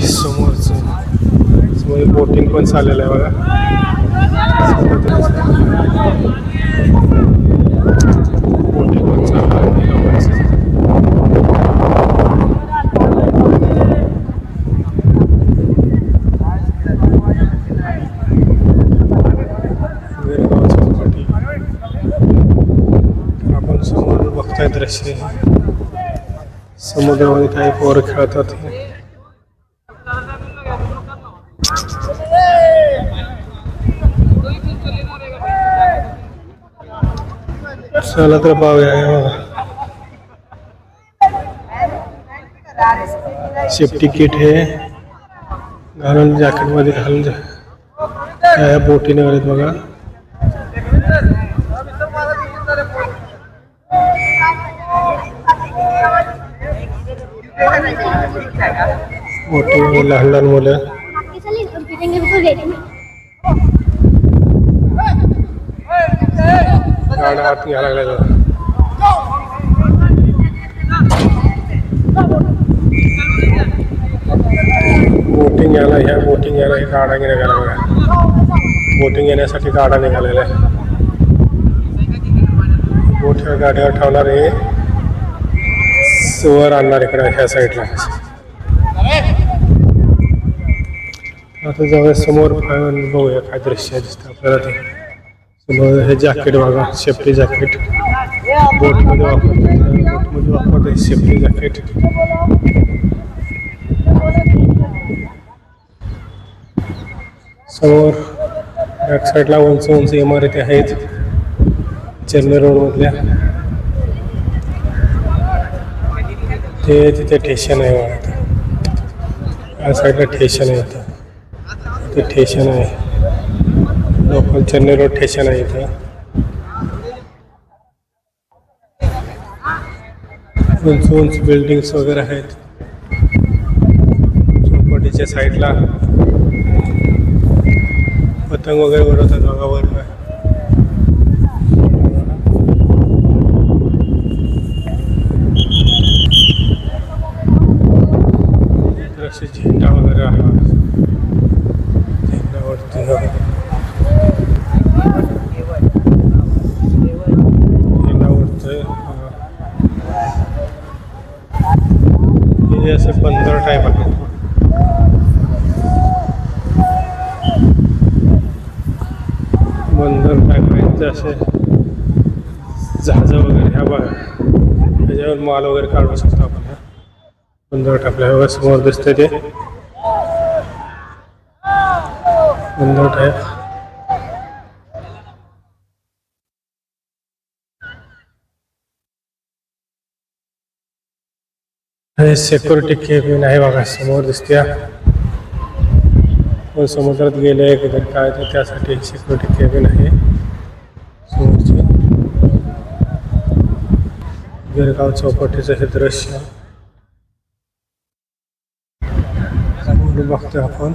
समोर बोटिंग पण चाललेलं आहे बघा. बोटिंग पण चालू आहे लोकांचं. आपण समोर बघताय दृश्य समुद्रामध्ये काही पोरं खेळतात. चला तर पाहूया. सेफ्टी किट हे घालून जॅकेट मध्ये घालून बोटीने आलेत बघा. मोठी लहान लहान मुलं गाड्या आत घ्यायला लागल्या. बोटिंग यायला ह्या गाडा निघाला बघा. बोटिंग येण्यासाठी गाडा निघालेला आहे. बोट ह्या गाड्यावर ठेवणारे वर आणणार इकडे ह्या साईडला. आता जवळ समोर बघूया काय दृश्य दिसतं आपल्याला. ते समोर हे जॅकेट बघा, सेफ्टी जॅकेट बोटमध्ये वापरते सेफ्टी जॅकेट. समोर बॅक साईडला उंच उंच इमारती आहेत चेन्नई रोड मधल्या. तिथे स्टेशन आहे बघा. या साईडला स्टेशन आहे. इथं स्टेशन आहे, लोकल चेन्नई रोड स्टेशन आहे इथं. उंच उंच बिल्डिंग्स वगैरे आहेत. चौपाटीच्या साईडला पतंग वगैरे उडवतात बघा वर. असे झेंडा वगैरे आहे. झेंडावरती हे असे बंदर टाईप आहे. बंदर टाईप आहेत असे जहाज वगैरे ह्या बघा. त्याच्यावर माल वगैरे काढू शकतो आपण. बंदर टाकल्या समोर दिसते ते बंदर टाईप. हे सिक्युरिटी केबिन आहे बघा समोर दिसते. कोण समुद्रात गेले कधी काय तर त्यासाठी सिक्युरिटी केबिन आहे समोरचे. गिरगाव चौपाटीचं हे दृश्य बघतोय आपण.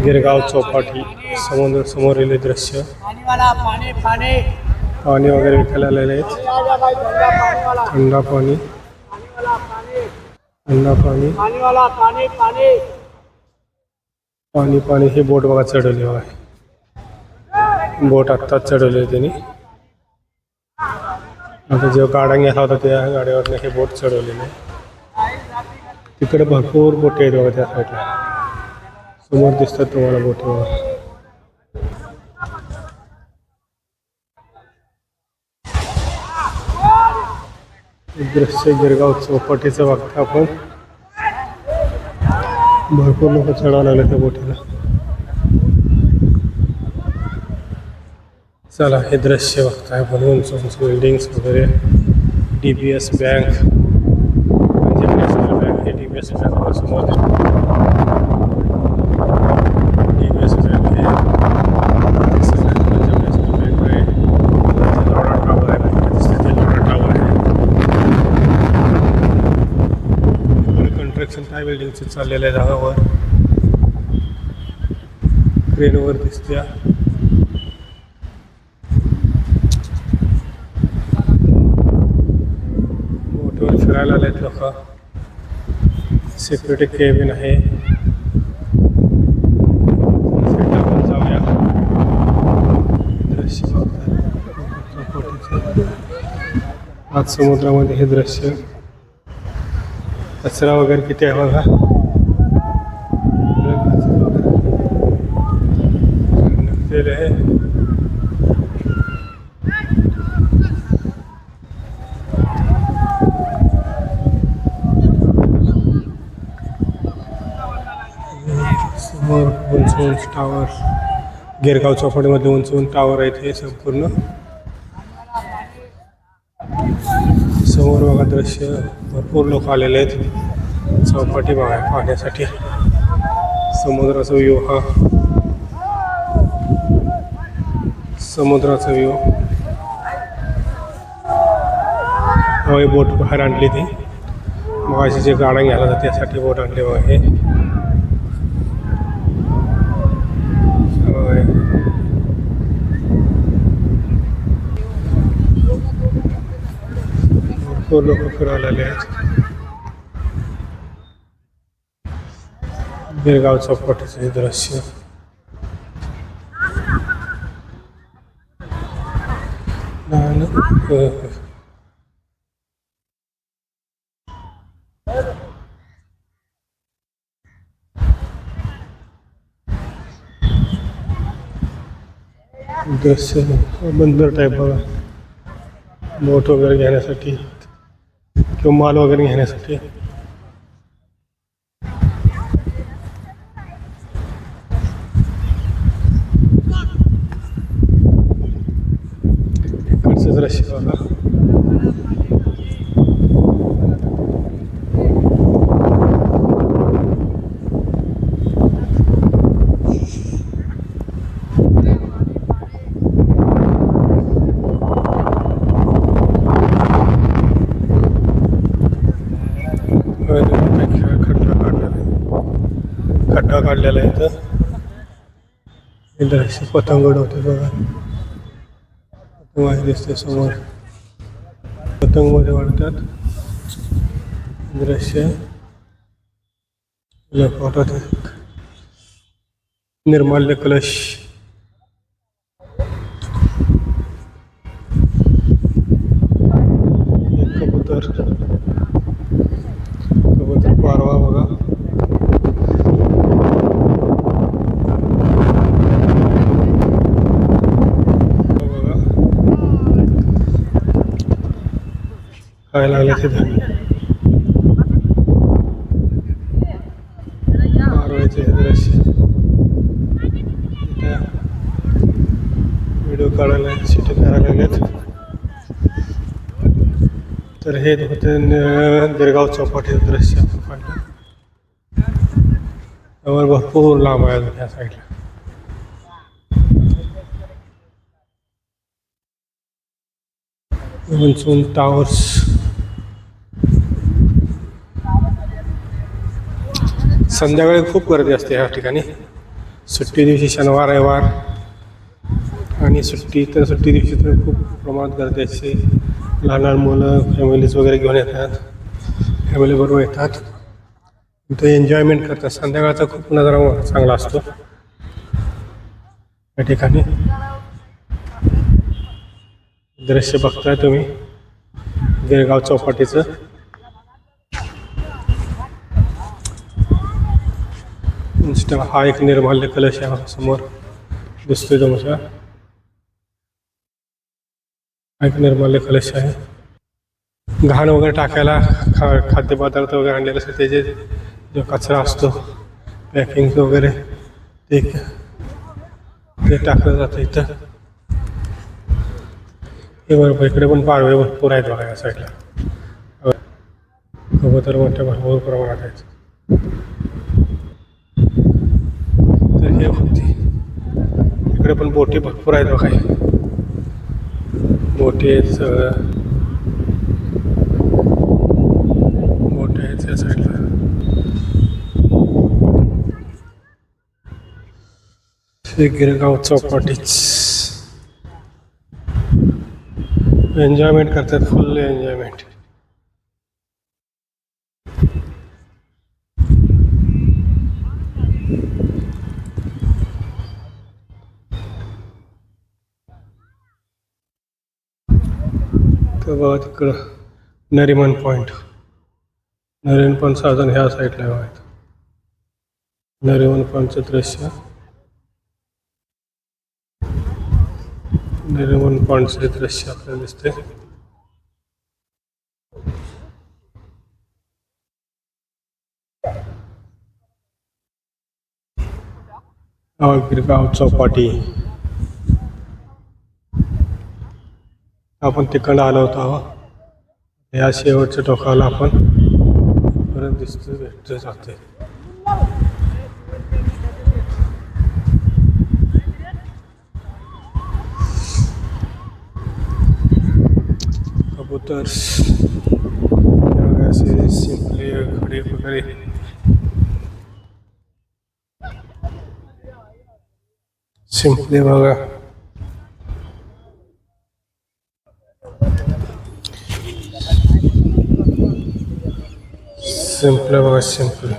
गिरगाव चौपाटी समुद्र समोरील दृश्य. पाणी वगैरे विकायला आलेले आहेत. थंडा पाणी, थंडा पाणी, पाणी पाणी. हे बोट बघा चढवली बघा. बोट आत्ताच चढवली त्यांनी. आता जेव्हा गाडा घ्यायला होता त्या गाड्यावर हे बोट चढवलेलं आहे. तिकडे भरपूर बोटी आहेत बघा त्या साईडला. समोर दिसतात तुम्हाला बोटी बघा. दृश्य गिरगाव चौपाटीचं बघता आपण. भरपूर लोक चढावं लागले त्या बोटीला. चला हे दृश्य बघताय आपण. उंच उंच बिल्डिंग्स वगैरे. DBS bank, Punjab national bank. हे DBS बँक समोर DBS बँक हे पंजाब नॅशनल बँक आहे. लोढा टावर आहे दिसते ते लोढा टावर आहे. कंस्ट्रक्शन काय बिल्डिंगचं चाललेलं आहे जागावर. क्रेनवर दिसत्या. बोटवर फिरायला आलेत लोक. सिक्युरिटी केबिन आहे. आपण जाऊया. दृश्य आज समुद्रामध्ये हे दृश्य. कचरा वगैरे किती आहे बघा. आहे समोर उंच उंच टावर. गिरगाव चौपाटीमध्ये उंच उंच टावर आहेत हे संपूर्ण. समोर बघा दृश्य. भरपूर लोक आलेले आहेत चौपाटी बघा पाहण्यासाठी. समुद्राचा व्ह्यू हा. समुद्राचा व्ह्यू. हवाई बोट बाहेर आणली ती. मग जे गाड्या घ्यायला जाते त्यासाठी बोट आणले बघा हे. भरपूर लोक फिरायला आले आहेत. गिरगाव चौपाटीचं हे दृश्य. दृश्य बंदर टाईप बघा. बोट वगैरे घेण्यासाठी किंवा माल वगैरे घेण्यासाठी. इकडचं दृश्य बघा. खड्डा काढलेला आहे इथं. हे दृश्य पतंग उडवते बघा. पतंग दिसते समोर. पतंग मध्ये वाढतात दृश्य. निर्माल्य कलश. कबूतर. कबूतर पारवा बघा. काय लागले तिथे. पारव्याचे हे दृश्य. व्हिडिओ काढायला सिटी करायला लागलेत. तर हे होते गिरगाव चौपाटीचं दृश्य आपण पाहिलं. त्यावर भरपूर लांब आहे ह्या साईडला. उंच उंच टावर्स. संध्याकाळी खूप गर्दी असते ह्या ठिकाणी. सुट्टी दिवशी शनिवार रविवार आणि सुट्टी दिवशी तर खूप प्रमाणात गर्दी असते. लहान लहान मुलं फॅमिलीज वगैरे घेऊन येतात. फॅमिलीबरोबर येतात. इथे एन्जॉयमेंट करतात. संध्याकाळचा खूप नजारा चांगला असतो या ठिकाणी. दृश्य बघताय तुम्ही गिरगाव चौपाटीचं. हा एक निर्माल्य कलश आहे समोर दिसतोय तुमच्या. एक निर्माल्य कलश आहे. घाण वगैरे टाकायला खाद्यपदार्थ वगैरे आणलेले असते त्याचे जो कचरा असतो पॅकिंग वगैरे ते टाकलं जातं इथं. हे बरोबर. इकडे पण पारवे भरपूर आहेत बघा या साईडला. कबूतर मोठ्या भरपूर प्रमाणात आहेत. तर हे होती. इकडे पण बोटी भरपूर आहेत बघा. बोटी आहेत सगळं. बोटी आहेत या साईडला. हे गिरगाव चौपाटीच. एन्जॉयमेंट करतात. फुल एन्जॉयमेंट. तर बघा तिकडं नरिमन पॉईंट. नरिमन पॉईंट साधन ह्या साईडला आहेत. नरिमन पॉईंटचं दृश्य, नरिमन पॉईंटचे दृश्य आपल्याला दिसते. गिरगाव चौपाटी. आपण तिकडं आलो होतो. या शेवटच्या टोकाला आपण परत दिसतो, भेटतो, जाते. कबूतर असे शिंपले खडे वगैरे. शिंपले बघा, शिंपले बघा, शिंपले.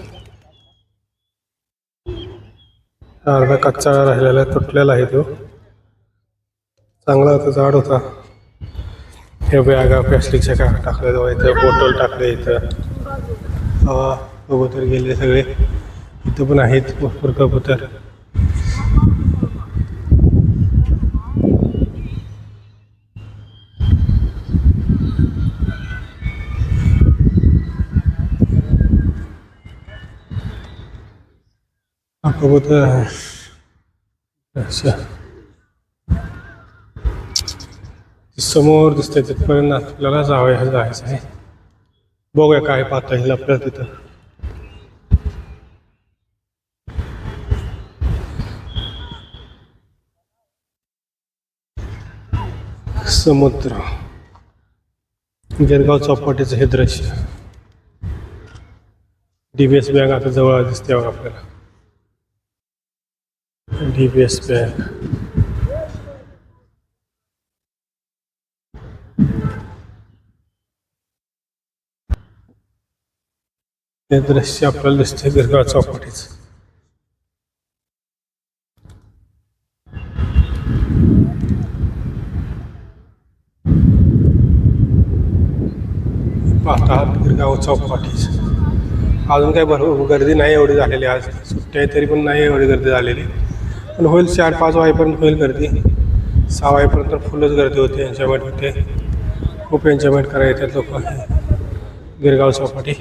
अर्धा कच्चा राहिलेला, तुटलेला आहे तो. चांगला होता, झाड होता. हे बॅगा प्लॅस्टिकच्या काय टाकल्या जाऊ, इथं बॉटल टाकले, इथं कबूतर गेले सगळे. इथं पण आहेत भरपूर कबूतर. कबूतर अच्छा समोर दिसतंय, तिथपर्यंत आपल्याला जायचं आहे. बघूया काय पाहता येईल आपल्याला तिथं. समुद्र, गिरगाव चौपाटीचं हे दृश्य. DBS बँक आता जवळ दिसते बघा आपल्याला. DBS bank. हे दृश्य आपल्याला दिसते गिरगाव चौपाटीचं. पाहतात गिरगाव चौपाटीचं. अजून काही भरपूर गर्दी नाही एवढी झालेली. आज सुट्टी आहे तरी पण नाही एवढी गर्दी झालेली. पण होईल 4-5 वाजेपर्यंत होईल गर्दी. 6 वाजेपर्यंत फुलच गर्दी होते. एन्जॉयमेंट होते, खूप एन्जॉयमेंट करायला येतात लोक गिरगाव चौपाटी.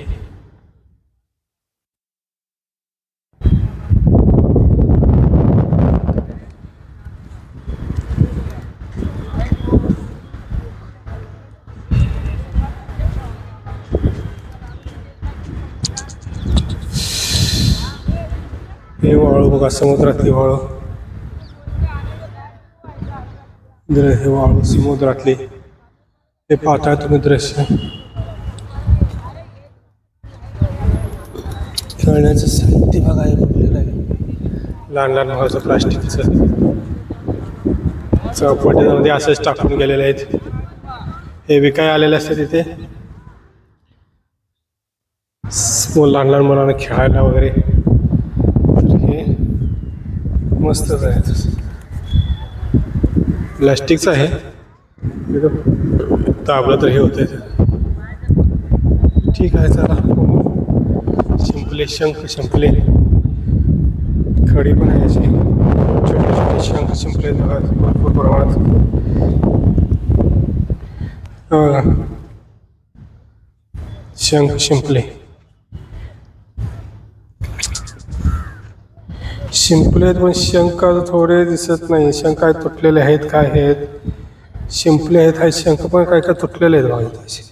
हे वाळू बघा, समुद्रातली वाळू. हे वाळू समुद्रातली, हे पाहताय तुम्ही दृश्य. खेळण्याचं साहित्य बघा, हे फुटलेलं आहे. लहान लहान भागाचं प्लास्टिकचं. चौपाटीमध्ये असेच टाकून गेलेले आहेत. हे विकाय आलेले असते तिथे. लहान लहान मुलांना खेळायला वगैरे. हे मस्तच आहे. प्लास्टिकचं आहे. दाबलं तर हे होतंय. ठीक आहे, चला. शिंपले, शंख शिंपले, खडी पण आहे अशी. छोटे छोटे शंख शिंपले बघा, भरपूर प्रमाणात. शंख शिंपले, शिंपले आहेत पण शंख थोडे दिसत नाही. शंख आहेत, तुटलेले आहेत. काय आहेत? शिंपले आहेत. हा शंख पण काय काय तुटलेले आहेत बघा असे.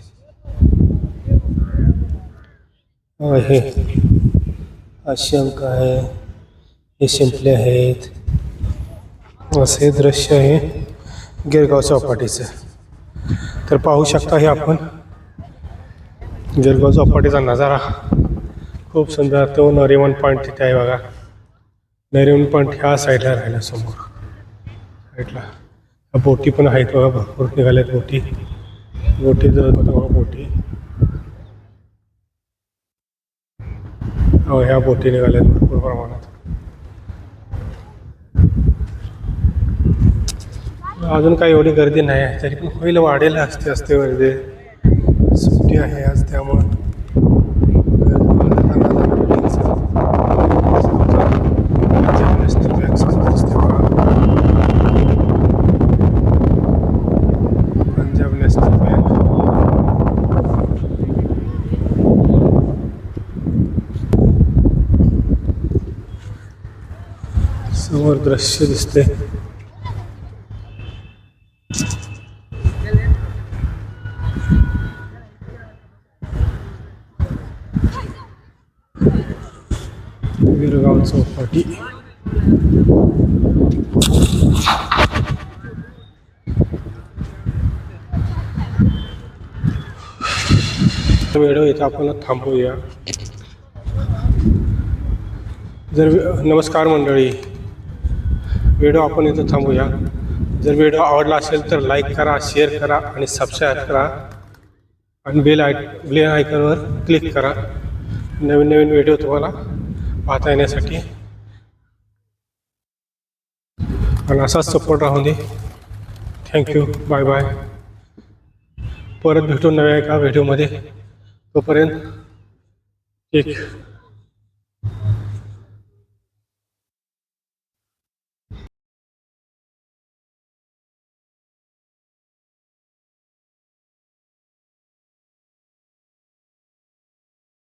हे हा शंख आहे, हे शिंपले आहेत. असे दृश्य आहे गिरगाव चौपाटीचं. तर पाहू शकता हे आपण गिरगाव चौपाटीचा नजारा. खूप सुंदर. तो नरिमन पॉईंट तिथे आहे बघा. नरिमन पॉईंट ह्या साईडला राहिला, समोर साईडला. बोटी पण आहेत बघा, भरपूर निघाल्यात बोटी. बोटी बघा, बोटी. हो, ह्या बोटी निघाल्यात भरपूर प्रमाणात. अजून काही एवढी गर्दी नाही आहे, तरी पण होईल, वाढेल असते असते गर्दी. सुट्टी आहे आज त्यामुळं पंजाब नॅशनल बँक समोर दिसते बघा. पंजाब नॅशनल बँक समोर दृश्य दिसते. गिरगाव चौपाटी. व्हिडिओ इथं आपण थांबवूया. नमस्कार मंडळी, व्हिडिओ आपण इथं थांबूया. जर व्हिडिओ आवडला असेल तर लाईक करा, शेअर करा आणि सबस्क्राईब करा आणि बेल आयकॉनवर क्लिक करा नवीन नवीन व्हिडिओ तुम्हाला पाहता येण्यासाठी. आणि असाच सपोर्ट राहून दे. Thank you, bye bye. परत भेटू नव्या एका व्हिडिओमध्ये. तोपर्यंत एक